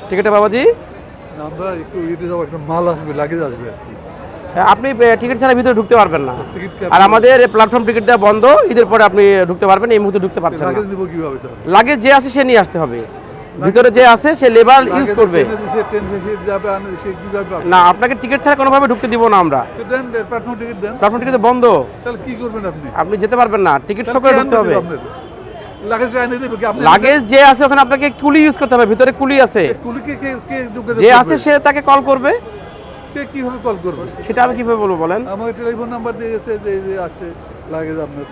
টিকিটটা বাবাজি আমরা একটু ইতে যাবো, একটা মাল আসবে, লাগেজ আসবে আর কি। আপনি টিকিট ছাড়া ভিতরে ঢুকতে পারবেন না। টিকিট আর আমাদের প্ল্যাটফর্ম টিকিট দেওয়া বন্ধ, ঈদের পরে আপনি ঢুকতে পারবেন, এই মুহূর্তে ঢুকতে পারছেন না। লাগেজ নিব কিভাবে তাহলে? লাগেজ যে আছে সে নিয়ে আসতে হবে, ভিতরে যে আছে সে লেবার ইউজ করবে। না, আপনাকে টিকিট ছাড়া কোনোভাবে ঢুকতে দিব না আমরা। প্ল্যাটফর্ম টিকিট বন্ধ, তাহলে কি করবেন আপনি? আপনি যেতে পারবেন না, টিকিট শো করে ঢুকতে হবে। লাগেজ লাগেজ যে আছে ওখানে আপনাকে কুলি ইউজ করতে হবে, ভিতরে কুলি আছে, যে আছে সে তাকে কল করবে। সে কিভাবে কল করবে সেটা আমি কিভাবে বলবো বলেন? আমার টেলিফোন নাম্বার দিয়ে গেছে যে আসে লাগেজ আপনার।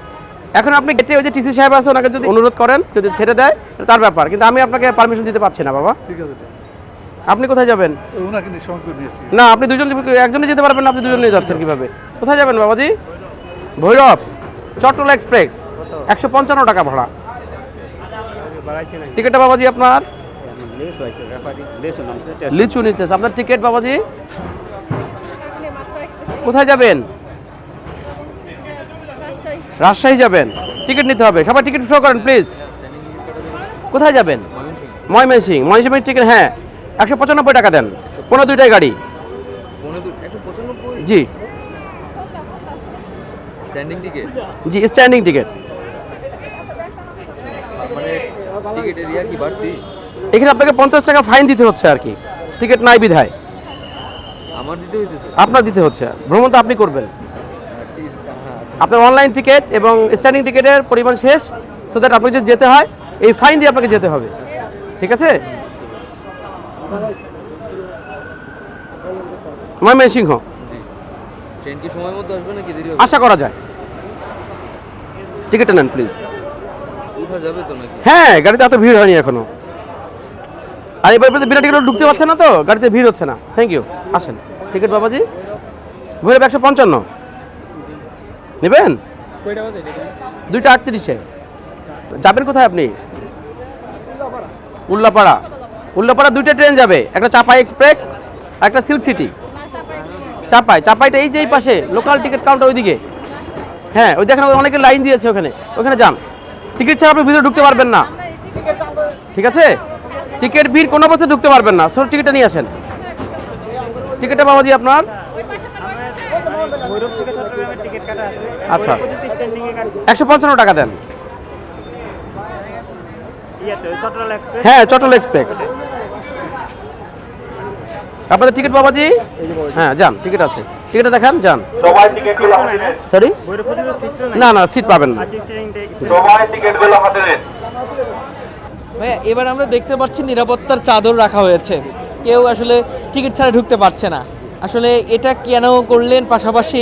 এখন আপনি গেটে ওই যে টিসি সাহেব আছে, ওনাকে যদি অনুরোধ করেন, যদি ছেড়ে দেয় তার ব্যাপার, কিন্তু আমি আপনাকে পারমিশন দিতে পারছি না বাবা। ঠিক আছে, আপনি কোথায় যাবেন? ওনাকে নিয়ে সঙ্গে করে নিয়েছি। না, আপনি দুজন, একজনে যেতে পারবেন না, আপনি দুজন নিয়ে যাচ্ছেন কিভাবে? কোথায় যাবেন বাবাজি? ভৈরব চট্টলা এক্সপ্রেস, 155 টাকা ভাড়া। টিকিটটা বাবাজি আপনার লিচু নিতেছে, আপনার টিকিট বাবাজি। কোথায় যাবেন? রাজশাহী যাবেন, টিকিট নিতে হবে। সবাই টিকিট শো করেন প্লিজ। কোথায় যাবেন? ময়মনসিংহ। ময়মনসিংহ টিকিট, হ্যাঁ 195 টাকা দেন, 15-2টাই গাড়ি। জি স্ট্যান্ডিং টিকিট, জি স্ট্যান্ডিং টিকিট। মানে টিকিটের ইয়া কি বাড়তি? এখানে আপনাকে 50 টাকা ফাইন দিতে হচ্ছে আর কি, টিকিট নাই বিধায়। আমার দিতে হইতেছে? আপনার দিতে হচ্ছে, ভ্রমণ তো আপনি করবেন। আপনার অনলাইন টিকিট এবং স্ট্যান্ডিং টিকিটের পরিমাণ শেষ, সো দ্যাট আপনাকে যদি যেতে হয় এই ফাইন দিয়ে আপনাকে যেতে হবে, ঠিক আছে? ময়মনসিংহ। জি। ট্রেন কি সময় মতো আসবে নাকি দেরি হবে? আশা করা যায়। টিকিটটা নেন প্লিজ। উঠা যাবে তো নাকি? হ্যাঁ, গাড়িতে এত ভিড় হয়নি এখনো। আর এবার বিনা টিকিট ঢুকতে পারছে না তো, গাড়িতে ভিড় হচ্ছে না। থ্যাংক ইউ, আসেন। টিকিট বাবাজি ভৈরব 155 নেবেন, 2টা 38-এ। যাবেন কোথায় আপনি? উল্লাপাড়া। উল্লাপাড়া 2টা ট্রেন যাবে, একটা চাপাই এক্সপ্রেস, একটা সিল্ক সিটি। চাপাইটা এই যে এই পাশে লোকাল টিকিট কাউন্টার ওইদিকে। হ্যাঁ, ওই দেখেন অনেকে লাইন দিয়েছে, ওখানে যান। টিকিট ছাড়া আপনি ভিতরে ঢুকতে পারবেন না, ঠিক আছে? টিকিট ভিড় কোনো অবস্থায় ঢুকতে পারবেন না। সব টিকিটটা নিয়ে আসেন। টিকিটটা বাবাজি আপনার? আচ্ছা, 155 টাকা দেন। হ্যাঁ, চট্টলা এক্সপ্রেস। আপনাদের টিকিট বাবাজি? হ্যাঁ যান, টিকিট আছে, টিকিটটা দেখান, যান। সরি, না সিট পাবেন না। ভাইয়া, এবার আমরা দেখতে পাচ্ছি নিরাপত্তার চাদর রাখা হয়েছে, কেউ আসলে টিকিট ছাড়া ঢুকতে পারছে না। আসলে এটা কেন করলেন? পাশাপাশি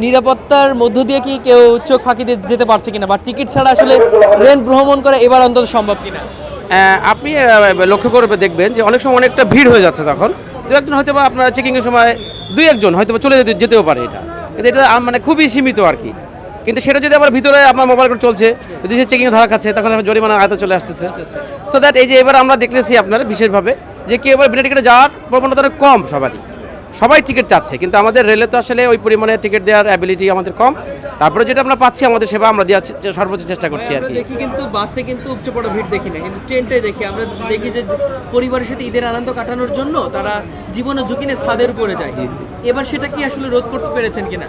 নিরাপত্তার মধ্য দিয়ে কি কেউ চোখ ফাঁকি দিয়ে যেতে পারছে কিনা, বা টিকিট ছাড়া আসলে ট্রেন ভ্রমণ করা এবার অন্তত সম্ভব কিনা? আপনি লক্ষ্য করবে দেখবেন যে অনেক সময় অনেকটা ভিড় হয়ে যাচ্ছে, তখন দু একজন হয়তো বা আপনার চেকিংয়ের সময় 2-1 হয়তো বা চলে যেতেও পারে, কিন্তু এটা মানে খুবই সীমিত আর কি। কিন্তু সেটা যদি আবার ভিতরে আপনার মোবাইল করে চলছে, যদি সে চেকিং ধরা খাচ্ছে, তখন জরিমানা আয়তে চলে আসতেছে। সো দ্যাট এই যে এবার আমরা দেখতেছি আপনার বিশেষভাবে যে কেউ এবার বিনা টিকিটে যাওয়ার প্রবণতা অনেক কম, সবাই টিকিট চাচ্ছে, কিন্তু আমাদের রেলে তো আসলে ওই পরিমাণে টিকিট দেওয়ার অ্যাবিলিটি আমাদের কম। তারপরে যেটা আমরা পাচ্ছি আমাদের সেবা আমরা দেওয়ার সর্বোচ্চ চেষ্টা করছি আর কি। দেখি কিন্তু বাসে কিন্তু উপচে পড়া ভিড় দেখি না, কিন্তু ট্রেনটাই দেখি। আমরা দেখি যে পরিবারের সাথে ঈদের আনন্দ কাটানোর জন্য তারা জীবনে ঝুঁকি নিয়ে ছাদের উপরে যায়। এবার সেটা কি আসলে রোধ করতে পেরেছেন কিনা?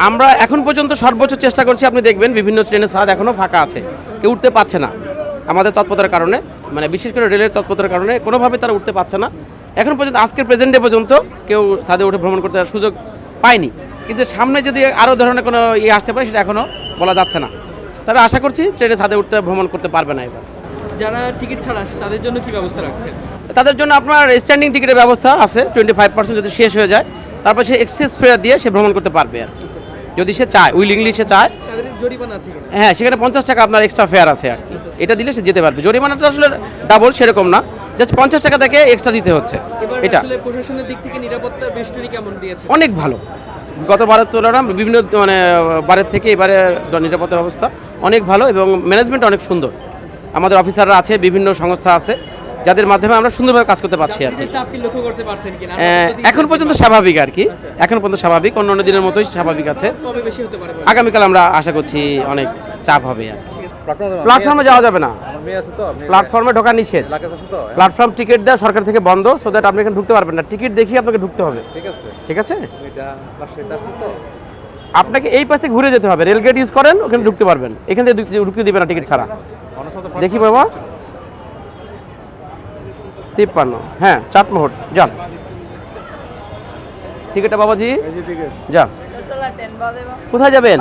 আমরা এখন পর্যন্ত সর্বোচ্চ চেষ্টা করছি। আপনি দেখবেন বিভিন্ন ট্রেনের ছাদ এখনও ফাঁকা আছে, কেউ উঠতে পারছে না আমাদের তৎপরতার কারণে, মানে বিশেষ করে রেলের তৎপরতার কারণে কোনোভাবে তারা উঠতে পারছে না এখন পর্যন্ত। আজকের প্রেজেন্ট ডে পর্যন্ত কেউ ছাদে উঠে ভ্রমণ করতে সুযোগ পায়নি, কিন্তু সামনে যদি আরও ধরনের কোনো আসতে পারে সেটা এখনও বলা যাচ্ছে না। তবে আশা করছি ট্রেনে ছাদে উঠতে ভ্রমণ করতে পারবে না এবার। যারা টিকিট ছাড়া আসে তাদের জন্য কি ব্যবস্থা রাখছেন? তাদের জন্য আপনার স্ট্যান্ডিং টিকিটের ব্যবস্থা আছে, 25% যদি শেষ হয়ে যায় তারপর সে এক্সেস ফেয়ার দিয়ে সে ভ্রমণ করতে পারবে আর কি, যদি সে চায়, উইলিংলি সে চায়। তাদের জরিমানা আছে কিনা? হ্যাঁ, সেখানে 50 টাকা আপনার এক্সট্রা ফেয়ার আছে আর কি, এটা দিলে সে যেতে পারবে। জরিমানাটা আসলে ডাবল সেরকম না, জাস্ট 50 টাকা থেকে এক্সট্রা দিতে হচ্ছে। এটা আসলে প্রশাসনের দিক থেকে নিরাপত্তার বেষ্টনী কেমন দিয়েছে? অনেক ভালো, গতবারের তুলনায় বিভিন্ন মানে বারের থেকে এবারে নিরাপত্তা ব্যবস্থা অনেক ভালো এবং ম্যানেজমেন্ট অনেক সুন্দর। আমাদের অফিসাররা আছে, বিভিন্ন সংস্থা আছে, যাদের মাধ্যমে আমরা সুন্দরভাবে কাজ করতে পারছি আর কি। এখন পর্যন্ত স্বাভাবিক আর কি, এখন পর্যন্ত স্বাভাবিক, অন্য দিনের মতোই স্বাভাবিক আছে। আগামীকাল আমরা আশা করছি অনেক চাপ হবে আর কি। প্ল্যাটফর্মে যাওয়া যাবে না। প্ল্যাটফর্মে ঢোকা নিষেধ। প্ল্যাটফর্ম টিকিট দেওয়া সরকার থেকে বন্ধ, সো দ্যাট আপনি এখানে ঢুকতে পারবেন না। টিকিট দেখিয়ে আপনাকে ঢুকতে হবে, ঠিক আছে? আপনাকে এই পাশ থেকে ঘুরে যেতে হবে, রেলগেট ইউজ করেন, ওখানে ঢুকতে পারবেন। এখান থেকে ঢুকতে দিবে না টিকিট ছাড়া। দেখি বাবা 53, হ্যাঁ চাটমোহর, যান। টিকিটটা বাবাজি যান। কোথায় যাবেন?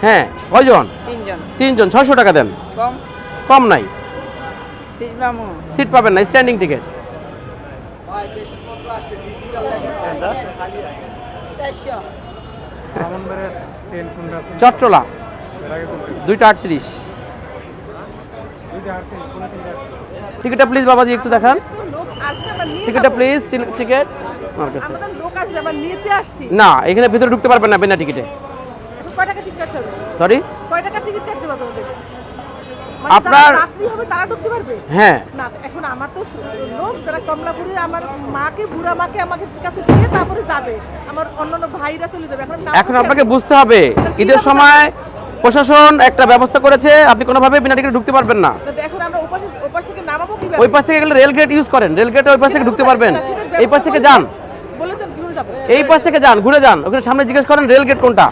হ্যাঁ, কয়জন? তিনজন। 600 টাকা দেন, কম নাই। সিট পাবেন না, স্ট্যান্ডিং টিকিট। চট্টলা 2:38। টিকিটটা প্লিজ বাবাজি একটু দেখান, টিকিটটা প্লিজ। টিকিট আমার কাছে না, এখানে ভিতরে ঢুকতে পারবেন না বিনা টিকিটে। সরি, আপনার হ্যাঁ, এখন আমার তো লোক যারা কমলাপুরে আমার মাকে বুড়া মাকে আমাকে কাছে দিয়ে তারপরে যাবে, আমার অন্যান্য ভাইরা চলে যাবে। এখন আপনাকে বুঝতে হবে ঈদের সময় প্রশাসন একটা ব্যবস্থা করেছে, আপনি কোনোভাবে বিনা টিকিটে ঢুকতে পারবেন না। এখন আমরা ওপাশ থেকে নামাবো কিভাবে? ওই পাশ থেকে গেলে রেল গেট ইউজ করেন, রেল গেটে ওই পাশ থেকে ঢুকতে পারবেন। এই পাশ থেকে যান, বলে দেন কিভাবে যাবো? এই পাশ থেকে যান, ঘুরে যান, ওখানে সামনে জিজ্ঞেস করেন রেল গেট কোনটা।